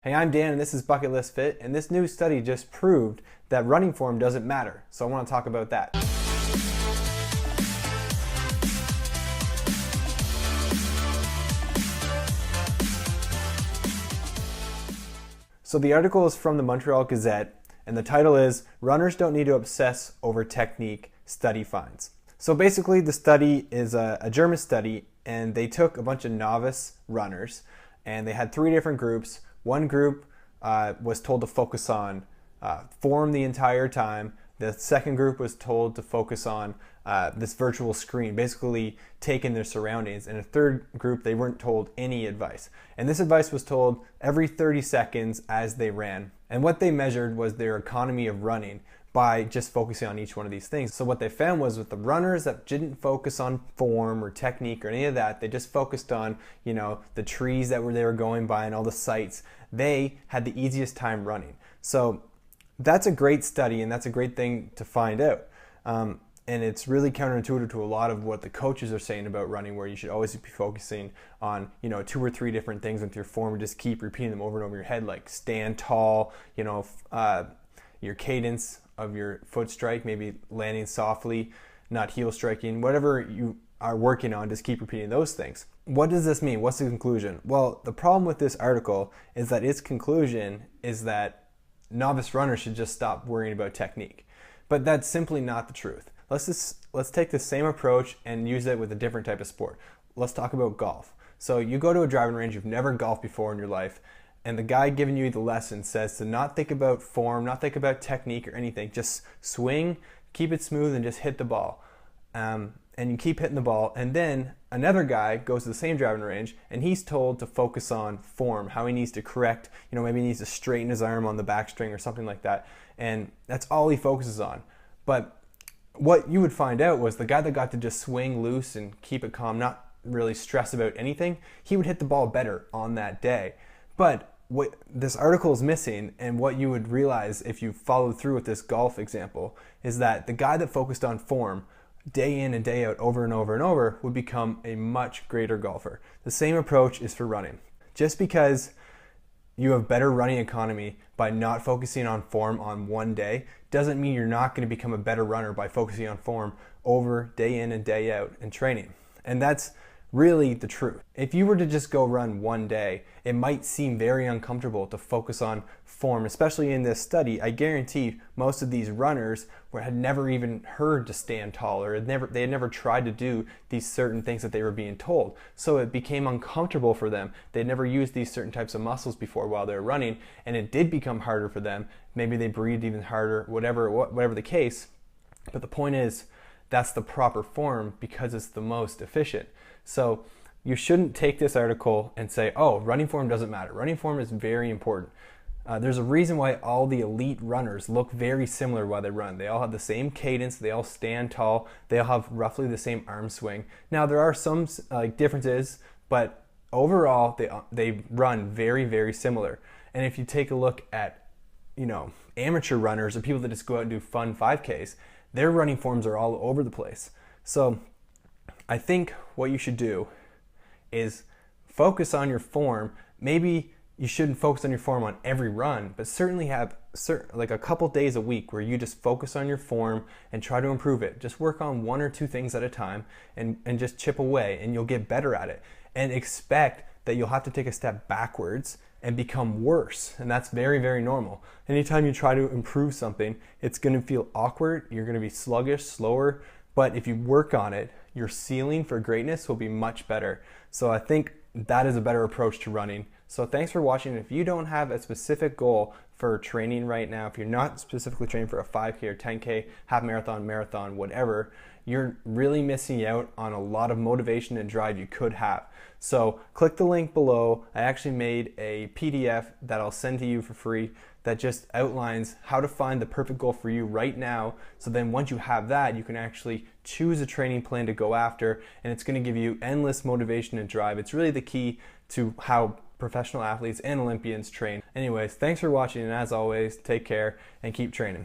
Hey, I'm Dan and this is Bucket List Fit, and this new study just proved that running form doesn't matter, so I want to talk about that. So the article is from the Montreal Gazette, and the title is "Runners Don't Need to Obsess Over Technique, Study Finds." So basically the study is a German study, and they took a bunch of novice runners, and they had three different groups. One group was told to focus on form the entire time. The second group was told to focus on this virtual screen, basically taking their surroundings. And a third group, they weren't told any advice. And this advice was told every 30 seconds as they ran. And what they measured was their economy of running by just focusing on each one of these things. So what they found was with the runners that didn't focus on form or technique or any of that, they just focused on, the trees that they were going by and all the sights, they had the easiest time running. So that's a great study, and that's a great thing to find out. And it's really counterintuitive to a lot of what the coaches are saying about running, where you should always be focusing on, 2 or 3 different things with your form and just keep repeating them over and over your head, like stand tall, your cadence of your foot strike, maybe landing softly, not heel striking, whatever you are working on, just keep repeating those things. What does this mean? What's the conclusion? Well, the problem with this article is that its conclusion is that novice runners should just stop worrying about technique. But that's simply not the truth. Let's take the same approach and use it with a different type of sport. Let's talk about golf. So you go to a driving range, you've never golfed before in your life, and the guy giving you the lesson says to not think about form, not think about technique or anything. Just swing, keep it smooth, and just hit the ball. And you keep hitting the ball. And then another guy goes to the same driving range, and he's told to focus on form, how he needs to correct, maybe he needs to straighten his arm on the backstring or something like that. And that's all he focuses on. But what you would find out was the guy that got to just swing loose and keep it calm, not really stress about anything, he would hit the ball better on that day. But what this article is missing, and what you would realize if you followed through with this golf example, is that the guy that focused on form day in and day out over and over and over would become a much greater golfer. The same approach is for running. Just because you have better running economy by not focusing on form on one day doesn't mean you're not going to become a better runner by focusing on form over day in and day out in training. And that's really the truth. If you were to just go run one day, it might seem very uncomfortable to focus on form, especially in this study. I guarantee most of these runners had never even heard to stand tall, or they had never tried to do these certain things that they were being told. So it became uncomfortable for them. They'd never used these certain types of muscles before while they were running, and it did become harder for them. Maybe they breathed even harder, whatever the case. But the point is, that's the proper form because it's the most efficient. So you shouldn't take this article and say, oh, running form doesn't matter. Running form is very important. There's a reason why all the elite runners look very similar while they run. They all have the same cadence, they all stand tall, they all have roughly the same arm swing. Now there are some differences, but overall they run very, very similar. And if you take a look at amateur runners or people that just go out and do fun 5Ks, their running forms are all over the place. So I think what you should do is focus on your form. Maybe you shouldn't focus on your form on every run, but certainly have like a couple days a week where you just focus on your form and try to improve it. Just work on 1 or 2 things at a time and just chip away, and you'll get better at it. And expect that you'll have to take a step backwards and become worse. And that's very, very normal. Anytime you try to improve something, it's going to feel awkward. You're going to be sluggish, slower. But if you work on it, your ceiling for greatness will be much better. So I think that is a better approach to running. So thanks for watching. If you don't have a specific goal for training right now, if you're not specifically training for a 5K or 10K, half marathon, whatever, you're really missing out on a lot of motivation and drive you could have. So click the link below. I actually made a PDF that I'll send to you for free that just outlines how to find the perfect goal for you right now. So then once you have that, you can actually choose a training plan to go after, and it's going to give you endless motivation and drive. It's really the key to how professional athletes and Olympians train. Anyways, thanks for watching, and as always, take care and keep training.